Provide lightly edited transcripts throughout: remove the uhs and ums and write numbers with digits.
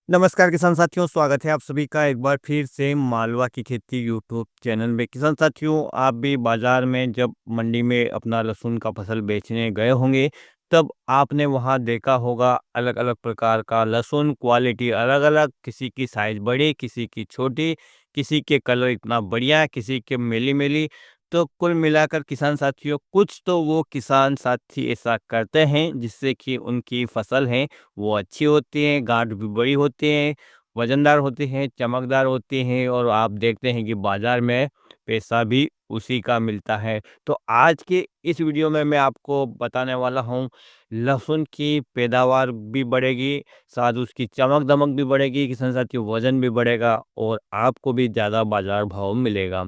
नमस्कार किसान साथियों, स्वागत है आप सभी का एक बार फिर से मालवा की खेती यूट्यूब चैनल में। किसान साथियों, आप भी बाजार में जब मंडी में अपना लहसुन का फसल बेचने गए होंगे, तब आपने वहां देखा होगा अलग अलग प्रकार का लहसुन, क्वालिटी अलग अलग, किसी की साइज बड़ी, किसी की छोटी, किसी के कलर इतना बढ़िया, किसी के मेली मेली। तो कुल मिलाकर किसान साथियों, कुछ तो वो किसान साथी ऐसा करते हैं जिससे कि उनकी फसल है वो अच्छी होती हैं, गाँठ भी बड़ी होती हैं, वज़नदार होती हैं, चमकदार होती हैं और आप देखते हैं कि बाज़ार में पैसा भी उसी का मिलता है। तो आज के इस वीडियो में मैं आपको बताने वाला हूँ, लहसुन की पैदावार भी बढ़ेगी, साथ उसकी चमक-दमक भी बढ़ेगी, किसान साथियों वज़न भी बढ़ेगा और आपको भी ज़्यादा बाज़ार भाव मिलेगा।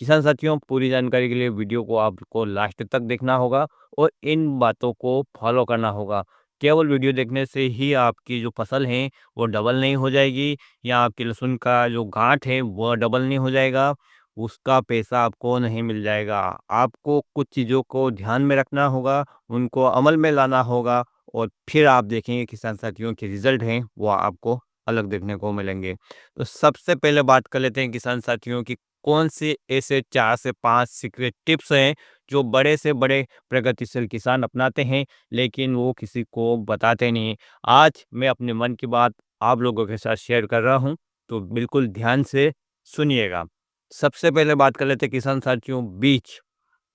किसान साथियों, पूरी जानकारी के लिए वीडियो को आपको लास्ट तक देखना होगा और इन बातों को फॉलो करना होगा। केवल वीडियो देखने से ही आपकी जो फसल है वो डबल नहीं हो जाएगी या आपकी लहसुन का जो गांठ है वह डबल नहीं हो जाएगा, उसका पैसा आपको नहीं मिल जाएगा। आपको कुछ चीज़ों को ध्यान में रखना होगा, उनको अमल में लाना होगा और फिर आप देखेंगे किसान साथियों के रिजल्ट हैं वो आपको अलग देखने को मिलेंगे। तो सबसे पहले बात कर लेते हैं किसान साथियों की, कौन से ऐसे 4 से 5 सीक्रेट टिप्स हैं जो बड़े से बड़े प्रगतिशील किसान अपनाते हैं लेकिन वो किसी को बताते नहीं। आज मैं अपने मन की बात आप लोगों के साथ शेयर कर रहा हूँ, तो बिल्कुल ध्यान से सुनिएगा। सबसे पहले बात कर लेते हैं किसान साथियों, बीज।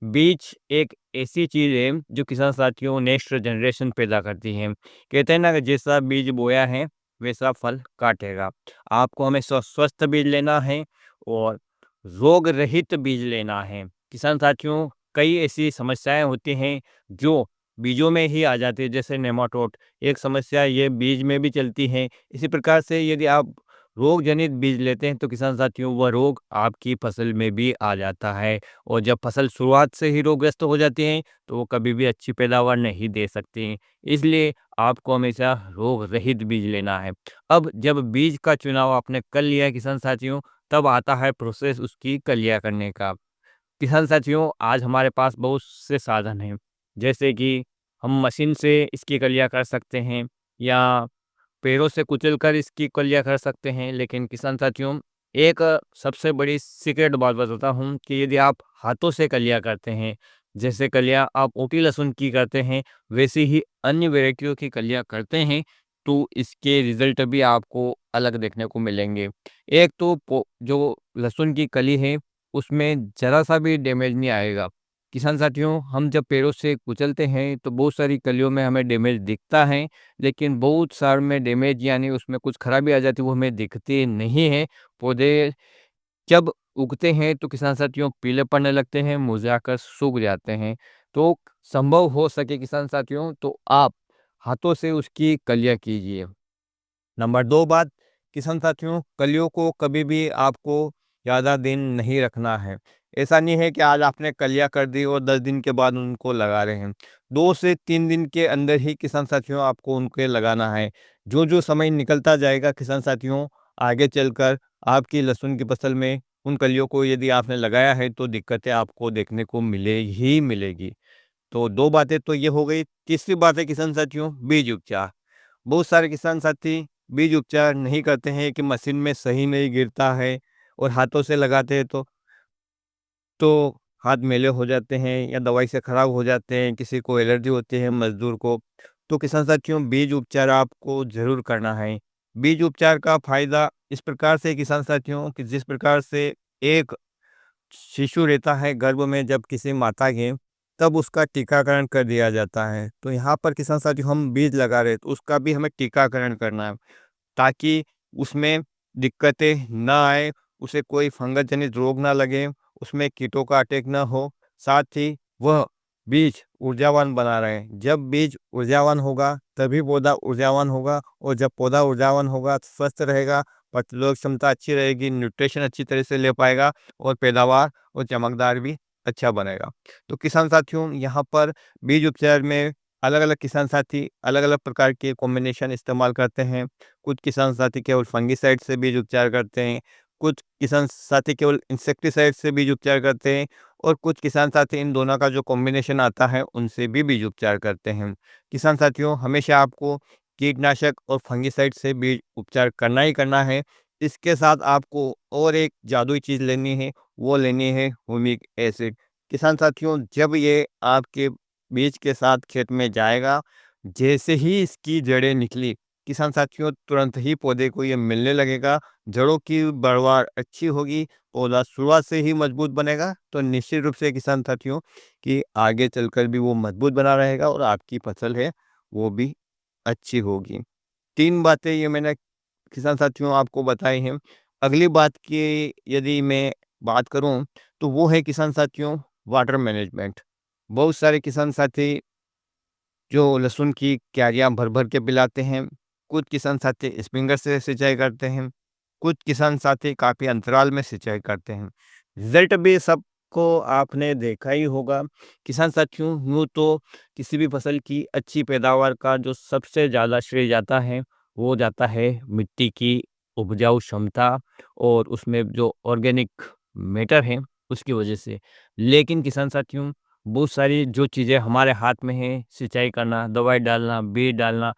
बीज एक ऐसी चीज़ है जो किसान साथियों नेक्स्ट जनरेशन पैदा करती है। कहते हैं ना कि जैसा बीज बोया है वैसा फल काटेगा। आपको हमेशा स्वस्थ बीज लेना है और रोग रहित बीज लेना है। किसान साथियों, कई ऐसी समस्याएं होती हैं जो बीजों में ही आ जाती है, जैसे नेमाटोड एक समस्या ये बीज में भी चलती है। इसी प्रकार से यदि आप रोग जनित बीज लेते हैं तो किसान साथियों वह रोग आपकी फसल में भी आ जाता है और जब फसल शुरुआत से ही रोगग्रस्त हो जाती है तो वो कभी भी अच्छी पैदावार नहीं दे सकती हैं। इसलिए आपको हमेशा रोग रहित बीज लेना है। अब जब बीज का चुनाव आपने कर लिया है किसान साथियों, तब आता है प्रोसेस उसकी कलिया करने का। किसान साथियों, आज हमारे पास बहुत से साधन हैं, जैसे कि हम मशीन से इसकी कलिया कर सकते हैं या पैरों से कुचलकर इसकी कलिया कर सकते हैं। लेकिन किसान साथियों, एक सबसे बड़ी सीक्रेट बात बताता हूँ कि यदि आप हाथों से कलिया करते हैं, जैसे कलिया आप ओटी लहसुन की करते हैं, वैसे ही अन्य वैरायटियों की कलिया करते हैं, तो इसके रिजल्ट भी आपको अलग देखने को मिलेंगे। एक तो जो लहसुन की कली है, उसमें ज़रा-सा भी डैमेज नहीं आएगा। किसान साथियों, हम जब पैरों से कुचलते हैं, तो बहुत सारी कलियों में हमें डैमेज दिखता है, लेकिन बहुत सार में डैमेज यानी उसमें कुछ खराबी आ जाती है, वो हमें दिखती नहीं है। पौधे जब उगते हैं, तो किसान साथियों पीले पड़ने लगते हैं, मुरझाकर सूख जाते हैं। तो संभव हो सके किसान साथियों, तो आप हाथों से उसकी कलिया कीजिए। नंबर 2 बात, किसान साथियों कलियों को कभी भी आपको ज़्यादा दिन नहीं रखना है। ऐसा नहीं है कि आज आपने कलियाँ कर दी और 10 दिन के बाद उनको लगा रहे हैं। 2 से 3 दिन के अंदर ही किसान साथियों आपको उनके लगाना है। जो समय निकलता जाएगा किसान साथियों, आगे चलकर आपकी लहसुन की फसल में उन कलियों को यदि आपने लगाया है तो दिक्कतें आपको देखने को मिले ही मिलेगी। तो 2 बातें तो ये हो गई। तीसरी बात है किसान साथियों, बीज उपचार। बहुत सारे किसान साथी बीज उपचार नहीं करते हैं कि मशीन में सही नहीं गिरता है और हाथों से लगाते हैं तो हाथ मैले हो जाते हैं या दवाई से खराब हो जाते हैं, किसी को एलर्जी होती है मजदूर को। तो किसान साथियों बीज उपचार आपको ज़रूर करना है। बीज उपचार का फ़ायदा इस प्रकार से है किसान साथियों कि जिस प्रकार से एक शिशु रहता है गर्भ में जब किसी माता के, तब उसका टीकाकरण कर दिया जाता है। तो यहाँ पर किसान साथियों हम बीज लगा रहे हैं तो उसका भी हमें टीकाकरण करना है, ताकि उसमें दिक्कतें ना आए, उसे कोई फंगस जनित रोग ना लगे, उसमें कीटों का अटैक ना हो, साथ ही वह बीज ऊर्जावान बना रहे। जब बीज ऊर्जावान होगा तभी पौधा ऊर्जावान होगा और जब पौधा ऊर्जावान होगा तो स्वस्थ रहेगा, प्रतिरोधक क्षमता अच्छी रहेगी, न्यूट्रिशन अच्छी तरह से ले पाएगा और पैदावार और चमकदार भी अच्छा बनेगा। तो किसान साथियों यहाँ पर बीज उपचार में अलग-अलग किसान साथी अलग-अलग प्रकार के कॉम्बिनेशन इस्तेमाल करते हैं। कुछ किसान साथी केवल फंगिसाइड से बीज उपचार करते हैं, कुछ किसान साथी केवल इंसेक्टिसाइड से बीज उपचार करते हैं और कुछ किसान साथी इन दोनों का जो कॉम्बिनेशन आता है उनसे भी बीज उपचार करते हैं। किसान साथियों हमेशा आपको कीटनाशक और फंगिसाइड से भी उपचार करना ही करना है। इसके साथ आपको और एक जादुई चीज़ लेनी है, वो लेनी है ह्यूमिक एसिड। किसान साथियों, जब ये आपके बीज के साथ खेत में जाएगा, जैसे ही इसकी जड़ें निकली, किसान साथियों तुरंत ही पौधे को ये मिलने लगेगा। जड़ों की बढ़वार अच्छी होगी, पौधा शुरुआत से ही मजबूत बनेगा, तो निश्चित रूप से किसान साथियों कि आगे चलकर भी वो मजबूत बना रहेगा और आपकी फसल है वो भी अच्छी होगी। 3 बातें ये मैंने किसान साथियों आपको बताई हैं। अगली बात की यदि मैं बात करूँ, तो वो है किसान साथियों वाटर मैनेजमेंट। बहुत सारे किसान साथी जो लहसुन की क्यारियाँ भर-भर के पिलाते हैं, कुछ किसान साथी स्प्रिंकलर से सिंचाई करते हैं, कुछ किसान साथी काफ़ी अंतराल में सिंचाई करते हैं। रिज़ल्ट भी सबको आपने देखा ही होगा। किसान साथियों, यूँ तो किसी भी फसल की अच्छी पैदावार का जो सबसे ज़्यादा श्रेय जाता है, वो जाता है मिट्टी की उपजाऊ क्षमता और उसमें जो ऑर्गेनिक मैटर है, उसकी वजह से। लेकिन किसान साथियों, बहुत सारी जो चीज़ें हमारे हाथ में हैं, सिंचाई करना, दवाई डालना, बीज डालना,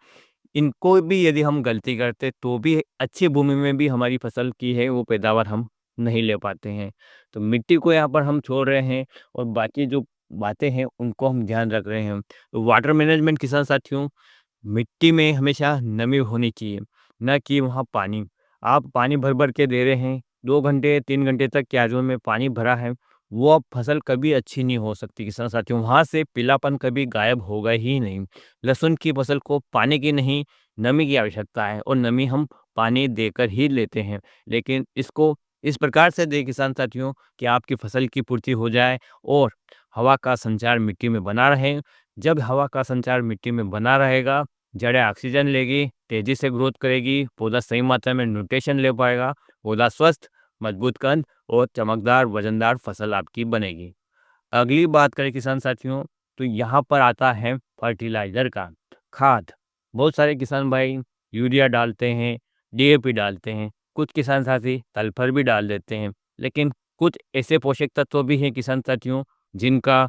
इनको भी यदि हम गलती करते तो भी अच्छी भूमि में भी हमारी फसल की है वो पैदावार हम नहीं ले पाते हैं। तो मिट्टी को यहाँ पर हम छोड़ रहे हैं और बाकी जो बातें हैं उनको हम ध्यान रख रहे हैं। तो वाटर मैनेजमेंट किसान साथियों, मिट्टी में हमेशा नमी होनी चाहिए, ना कि वहाँ पानी। आप पानी भर-भर के दे रहे हैं, 2 घंटे, 3 घंटे तक क्यारियों में पानी भरा है, वो अब फसल कभी अच्छी नहीं हो सकती किसान साथियों, वहाँ से पीलापन कभी गायब होगा ही नहीं। लहसुन की फसल को पानी की नहीं, नमी की आवश्यकता है और नमी हम पानी देकर ही लेते हैं। लेकिन इसको इस प्रकार से दें किसान साथियों कि आपकी फसल की पूर्ति हो जाए और हवा का संचार मिट्टी में बना रहे। जब हवा का संचार मिट्टी में बना रहेगा, जड़ें ऑक्सीजन लेगी, तेज़ी से ग्रोथ करेगी, पौधा सही मात्रा में न्यूट्रिशन ले पाएगा, पौधा स्वस्थ, मजबूत कंद और चमकदार, वज़नदार फसल आपकी बनेगी। अगली बात करें किसान साथियों, तो यहाँ पर आता है फर्टिलाइज़र का, खाद। बहुत सारे किसान भाई यूरिया डालते हैं, डीएपी डालते हैं, कुछ किसान साथी सल्फर भी डाल देते हैं, लेकिन कुछ ऐसे पोषक तत्व भी हैं किसान साथियों, जिनका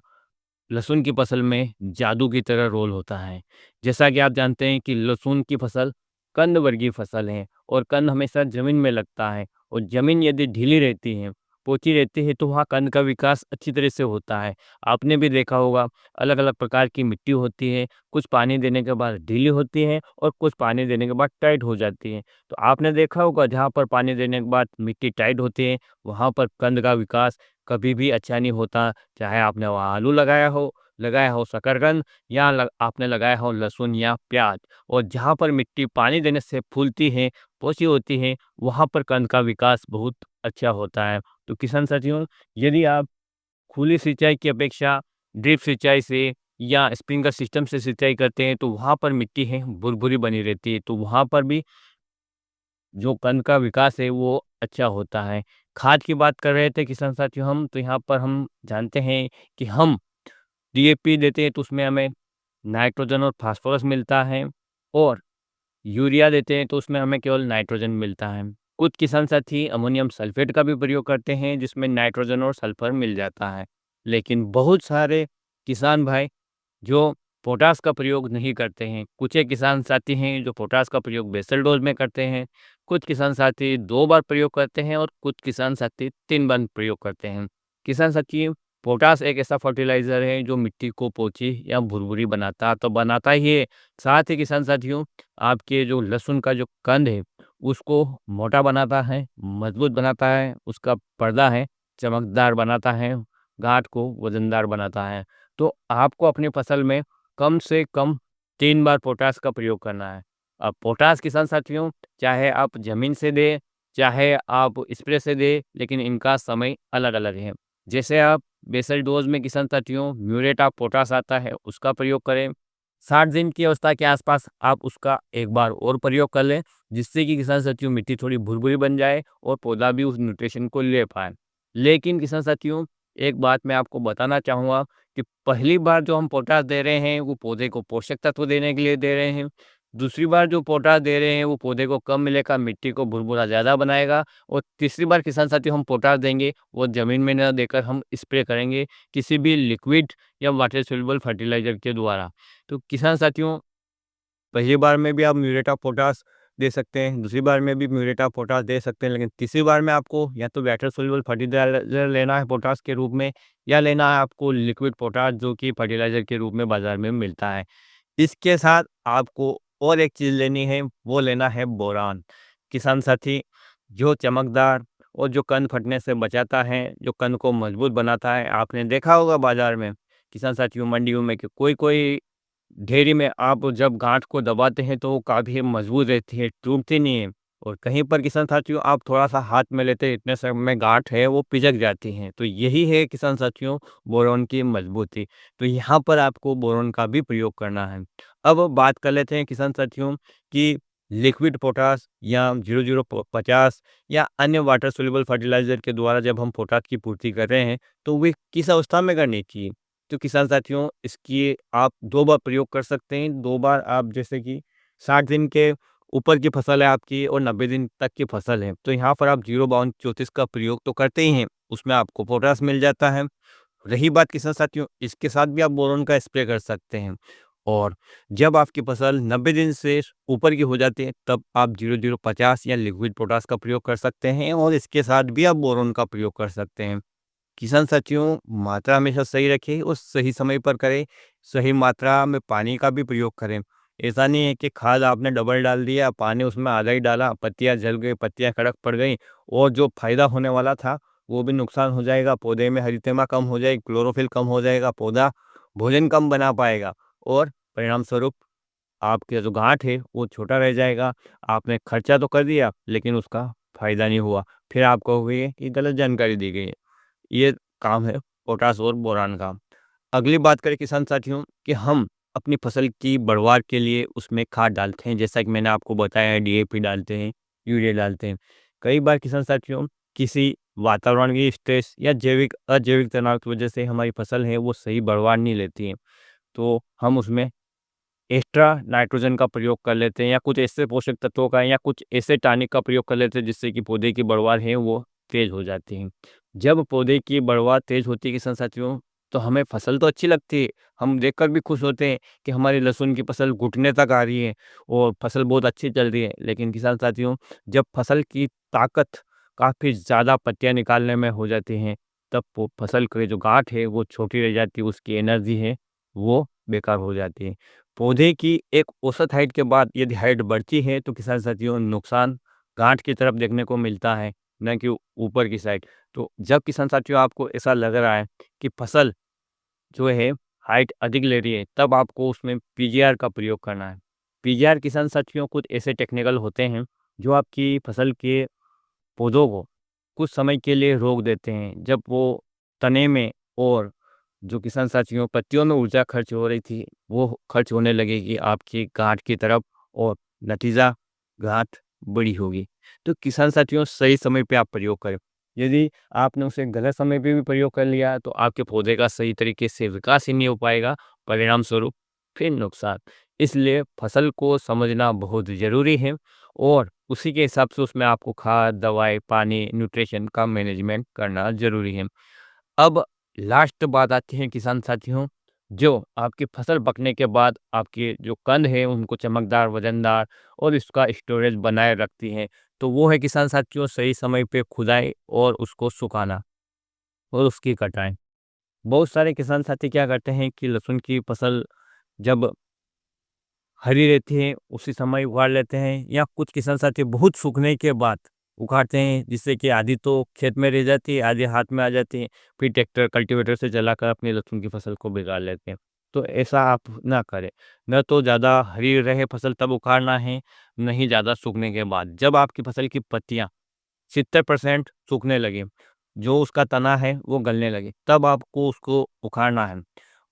लहसुन की फसल में जादू की तरह रोल होता है। जैसा कि आप जानते हैं कि लहसुन की फसल कंद वर्गीय फसल है और कंद हमेशा ज़मीन में लगता है और ज़मीन यदि ढीली रहती है, पोची रहती है तो वहाँ कंद का विकास अच्छी तरह से होता है। आपने भी देखा होगा अलग-अलग प्रकार की मिट्टी होती है, कुछ पानी देने के बाद ढीली होती है और कुछ पानी देने के बाद टाइट हो जाती है। तो आपने देखा होगा जहाँ पर पानी देने के बाद मिट्टी टाइट होती है, वहाँ पर कंद का विकास कभी भी अच्छा नहीं होता। चाहे आपने वहाँ आलू लगाया हो शकरकंद या आपने लगाया हो लहसुन या प्याज, और जहाँ पर मिट्टी पानी देने से फूलती है, पोषी होती है, वहाँ पर कंद का विकास बहुत अच्छा होता है। तो किसान साथियों, यदि आप खुली सिंचाई की अपेक्षा ड्रिप सिंचाई से या स्प्रिंकलर सिस्टम से सिंचाई करते हैं, तो वहाँ पर मिट्टी है भुरभुरी बनी रहती है, तो वहाँ पर भी जो कंद का विकास है वो अच्छा होता है। खाद की बात कर रहे थे किसान साथियों हम, तो यहाँ पर हम जानते हैं कि हम डीएपी देते हैं तो उसमें हमें नाइट्रोजन और फास्फोरस मिलता है और यूरिया देते हैं तो उसमें हमें केवल नाइट्रोजन मिलता है। कुछ किसान साथी अमोनियम सल्फेट का भी प्रयोग करते हैं जिसमें नाइट्रोजन और सल्फर मिल जाता है। लेकिन बहुत सारे किसान भाई जो पोटाश का प्रयोग नहीं करते हैं। कुछ एक किसान साथी हैं जो पोटाश का प्रयोग बेसल डोज़ में करते हैं। कुछ किसान साथी 2 बार प्रयोग करते हैं और कुछ किसान साथी 3 बार प्रयोग करते हैं। किसान साथी, पोटाश एक ऐसा फर्टिलाइज़र है जो मिट्टी को पोची या भुरभुरी बनाता तो बनाता ही है। साथ ही किसान साथियों, आपके जो लहसुन का जो कंद है उसको मोटा बनाता है, मजबूत बनाता है, उसका पर्दा है चमकदार बनाता है, गाँठ को वज़नदार बनाता है। तो आपको अपनी फसल में कम से कम 3 बार पोटाश का प्रयोग करना है। अब पोटाश किसान साथियों, चाहे आप ज़मीन से दें, चाहे आप स्प्रे से दें, लेकिन इनका समय अलग-अलग है। जैसे आप बेसल डोज़ में किसान साथियों म्यूरेट ऑफ पोटाश आता है, उसका प्रयोग करें। 60 दिन की अवस्था के आसपास आप उसका एक बार और प्रयोग कर लें, जिससे कि किसान साथियों मिट्टी थोड़ी भुरभुरी बन जाए और पौधा भी उस न्यूट्रिशन को ले पाए। लेकिन किसान साथियों, एक बात मैं आपको बताना चाहूँगा कि पहली बार जो हम पोटाश दे रहे हैं, वो पौधे को पोषक तत्व देने के लिए दे रहे हैं। दूसरी बार जो पोटाश दे रहे हैं, वो पौधे को कम मिलेगा, मिट्टी को भुरभुरा ज़्यादा बनाएगा, और तीसरी बार किसान साथियों हम पोटाश देंगे, वो ज़मीन में ना देकर हम स्प्रे करेंगे किसी भी लिक्विड या वाटर सोल्यूबल फर्टिलाइज़र के द्वारा। तो किसान साथियों, पहली बार में भी आप म्यूरेट ऑफ पोटाश दे सकते हैं, दूसरी बार में भी म्यूरेट ऑफ पोटाश दे सकते हैं, लेकिन तीसरी बार में आपको या तो वाटर सोल्यूबल फर्टिलाइज़र लेना है पोटाश के रूप में, या लेना है आपको लिक्विड पोटाश जो कि फर्टिलाइज़र के रूप में बाज़ार में मिलता है। इसके साथ आपको और एक चीज़ लेनी है, वो लेना है बोरान। किसान साथी, जो चमकदार और जो कंद फटने से बचाता है, जो कंद को मजबूत बनाता है। आपने देखा होगा बाज़ार में, किसान साथियों, मंडियों में कि कोई-कोई ढेरी में आप जब गाँठ को दबाते हैं तो वो काफ़ी मजबूत रहती है, टूटती नहीं है। और कहीं पर किसान साथियों आप थोड़ा-सा हाथ में लेते हैं, इतने समय में गाँठ है वो पिचक जाती हैं। तो यही है किसान साथियों बोरॉन की मजबूती। तो यहाँ पर आपको बोरॉन का भी प्रयोग करना है। अब बात कर लेते हैं किसान साथियों कि लिक्विड पोटाश या 0050 या अन्य वाटर सोल्यूबल फर्टिलाइज़र के द्वारा जब हम पोटाश की पूर्ति कर रहे हैं, तो वे किस अवस्था में करनी चाहिए? तो किसान साथियों, इसकी आप 2 बार प्रयोग कर सकते हैं। 2 बार आप, जैसे कि 60 दिन के ऊपर की फसल है आपकी और 90 दिन तक की फसल है, तो यहाँ पर आप 05234 का प्रयोग तो करते ही हैं, उसमें आपको पोटाश मिल जाता है। रही बात किसान साथियों, इसके साथ भी आप बोरॉन का स्प्रे कर सकते हैं। और जब आपकी फसल 90 दिन से ऊपर की हो जाती है, तब आप 0050 या लिक्विड पोटाश का प्रयोग कर सकते हैं और इसके साथ भी आप बोरॉन का प्रयोग कर सकते हैं। किसान साथियों, मात्रा हमेशा सही रखें और सही समय पर करें। सही मात्रा में पानी का भी प्रयोग करें। ऐसा नहीं है कि खाद आपने डबल डाल दिया, पानी उसमें आधा ही डाला, पत्तियाँ जल गई, पत्तियाँ कड़क पड़ गई और जो फ़ायदा होने वाला था, वो भी नुकसान हो जाएगा। पौधे में हरितमा कम हो जाएगी, क्लोरोफिल कम हो जाएगा, पौधा भोजन कम बना पाएगा और परिणाम स्वरूप आपके जो गाँठ है, वो छोटा रह जाएगा। आपने खर्चा तो कर दिया, लेकिन उसका फ़ायदा नहीं हुआ। फिर आप कहोगे कि गलत जानकारी दी गई है। ये काम है पोटाश और बोरान का। अगली बात करें किसान साथियों कि हम अपनी फसल की बढ़वार के लिए उसमें खाद डालते हैं, जैसा कि मैंने आपको बताया है, डीएपी डालते हैं, यूरिया डालते हैं। कई बार किसान साथियों किसी वातावरण की स्ट्रेस या जैविक अजैविक तनाव की वजह से हमारी फसल है वो सही बढ़वार नहीं लेती है, तो हम उसमें एक्स्ट्रा नाइट्रोजन का प्रयोग कर लेते हैं या कुछ ऐसे पोषक तत्वों का या कुछ ऐसे टॉनिक का प्रयोग कर लेते हैं जिससे कि पौधे की बढ़वार है वो तेज हो जाती है। जब पौधे की बढ़वार तेज होती है किसान साथियों, तो हमें फसल तो अच्छी लगती है, हम देखकर भी खुश होते हैं कि हमारी लहसुन की फसल घुटने तक आ रही है और फसल बहुत अच्छी चल रही है। लेकिन किसान साथियों, जब फसल की ताकत काफ़ी ज़्यादा पत्तियाँ निकालने में हो जाती हैं, तब वो फसल की जो गांठ है वो छोटी रह जाती है, उसकी एनर्जी है वो बेकार हो जाती है। पौधे की एक औसत हाइट के बाद यदि हाइट बढ़ती है तो किसान साथियों नुकसान गांठ की तरफ देखने को मिलता है, न कि ऊपर की साइड। तो जब किसान साथियों आपको ऐसा लग रहा है कि फसल जो है हाइट अधिक ले रही है, तब आपको उसमें पीजीआर का प्रयोग करना है। पीजीआर किसान साथियों कुछ ऐसे टेक्निकल होते हैं जो आपकी फसल के पौधों को कुछ समय के लिए रोक देते हैं। जब वो तने में और जो किसान साथियों पत्तियों में ऊर्जा खर्च हो रही थी, वो खर्च होने लगेगी आपकी गांठ की तरफ और नतीजा गांठ बड़ी होगी। तो किसान साथियों सही समय पे आप प्रयोग करें। यदि आपने उसे गलत समय पे भी प्रयोग कर लिया तो आपके पौधे का सही तरीके से विकास ही नहीं हो पाएगा, परिणाम स्वरूप फिर नुकसान। इसलिए फसल को समझना बहुत ज़रूरी है और उसी के हिसाब से उसमें आपको खाद, दवाई, पानी, न्यूट्रिशन का मैनेजमेंट करना ज़रूरी है। अब लास्ट बात आती है किसान साथियों, जो आपकी फसल पकने के बाद आपके जो कंद है उनको चमकदार, वजनदार और इसका स्टोरेज बनाए रखती हैं। तो वो है किसान साथियों सही समय पे खुदाई और उसको सुखाना और उसकी कटाई। बहुत सारे किसान साथी क्या करते हैं कि लहसुन की फसल जब हरी रहती है उसी समय उगाड़ लेते हैं, या कुछ किसान साथी बहुत सूखने के बाद उखाड़ते हैं, जिससे कि आधी तो खेत में रह जाती है, आधी हाथ में आ जाती है। फिर ट्रैक्टर कल्टीवेटर से चलाकर अपनी लहसुन की फसल को बिगाड़ लेते हैं। तो ऐसा आप ना करें। न तो ज़्यादा हरी रहे फसल तब उखाड़ना है, न ही ज़्यादा सूखने के बाद। जब आपकी फसल की पत्तियाँ 70% सूखने लगे, जो उसका तना है वो गलने लगे, तब आपको उसको उखाड़ना है।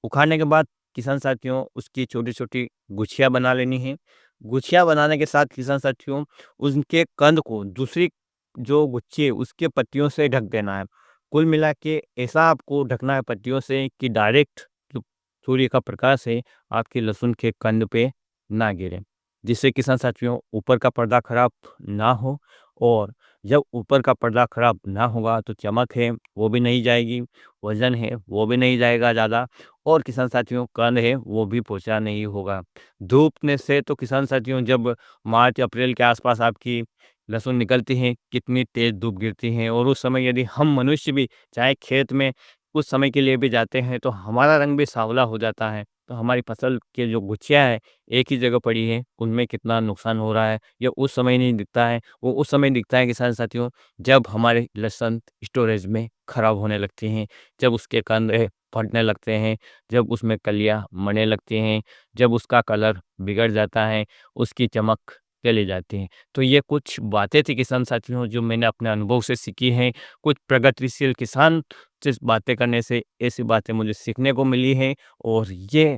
उखाड़ने के बाद किसान साथियों उसकी छोटी-छोटी गुछिया बना लेनी है। गुछिया बनाने के साथ किसान साथियों उनके कंद को दूसरी जो गुच्छी है उसके पत्तियों से ढक देना है। कुल मिला के ऐसा आपको ढकना है पत्तियों से कि डायरेक्ट जो सूर्य का प्रकाश है आपके लहसुन के कंद पे ना गिरे। जिससे किसान साथियों ऊपर का पर्दा खराब ना हो और जब ऊपर का पर्दा खराब ना होगा तो चमक है वो भी नहीं जाएगी, वज़न है वो भी नहीं जाएगा ज़्यादा और किसान साथियों कंद है वो भी पोंछा नहीं होगा। धूप ने से तो किसान साथियों जब मार्च अप्रैल के आस-पास आपकी लहसुन निकलती है, कितनी तेज़ धूप गिरती है और उस समय यदि हम मनुष्य भी चाहे खेत में कुछ समय के लिए भी जाते हैं तो हमारा रंग भी सांवला हो जाता है। तो हमारी फसल के जो गुच्छियाँ हैं, एक ही जगह पड़ी है, उनमें कितना नुकसान हो रहा है, ये उस समय नहीं दिखता है। वो उस समय दिखता है किसान साथियों जब हमारे लहसुन स्टोरेज में खराब होने लगती हैं, जब उसके कंदे फटने लगते हैं, जब उसमें कलियाँ मरने लगती हैं, जब उसका कलर बिगड़ जाता है, उसकी चमक चली जाती है। तो ये कुछ बातें थी किसान साथियों जो मैंने अपने अनुभव से सीखी हैं। कुछ प्रगतिशील किसान से बातें करने से ऐसी बातें मुझे सीखने को मिली हैं और ये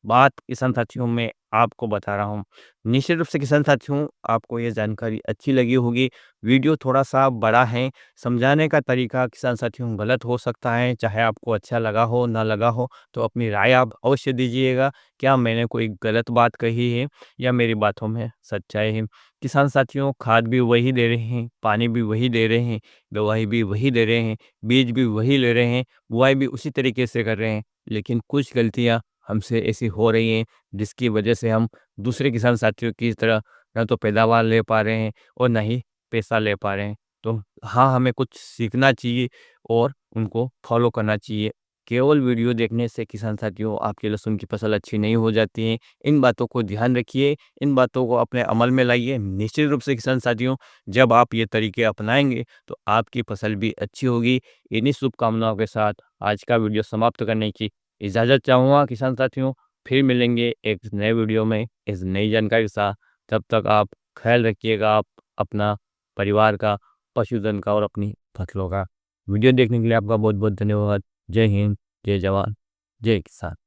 बात किसान साथियों मैं आपको बता रहा हूँ। निश्चित रूप से किसान साथियों आपको ये जानकारी अच्छी लगी होगी। वीडियो थोड़ा-सा बड़ा है, समझाने का तरीका किसान साथियों गलत हो सकता है, चाहे आपको अच्छा लगा हो, ना लगा हो, तो अपनी राय आप अवश्य दीजिएगा। क्या मैंने कोई गलत बात कही है या मेरी बातों में सच्चाई है? किसान साथियों खाद भी वही दे रहे हैं, पानी भी वही दे रहे हैं, दवाई भी वही दे रहे हैं, बीज भी वही ले रहे हैं, बुआई भी उसी तरीके से कर रहे हैं, लेकिन कुछ गलतियाँ हमसे ऐसी हो रही हैं जिसकी वजह से हम दूसरे किसान साथियों की तरह ना तो पैदावार ले पा रहे हैं और ना ही पैसा ले पा रहे हैं। तो हाँ, हमें कुछ सीखना चाहिए और उनको फॉलो करना चाहिए। केवल वीडियो देखने से किसान साथियों आपकी लहसुन की फसल अच्छी नहीं हो जाती है। इन बातों को ध्यान रखिए, इन बातों को अपने अमल में लाइए। निश्चित रूप से किसान साथियों जब आप ये तरीके अपनाएँगे तो आपकी फसल भी अच्छी होगी। इन्हीं शुभकामनाओं के साथ आज का वीडियो समाप्त करने की इजाज़त चाहूँगा किसान साथियों। फिर मिलेंगे एक नए वीडियो में इस नई जानकारी के साथ। तब तक आप ख्याल रखिएगा आप अपना, परिवार का, पशुधन का और अपनी फसलों का। वीडियो देखने के लिए आपका बहुत-बहुत धन्यवाद। जय हिंद, जय जवान, जय किसान।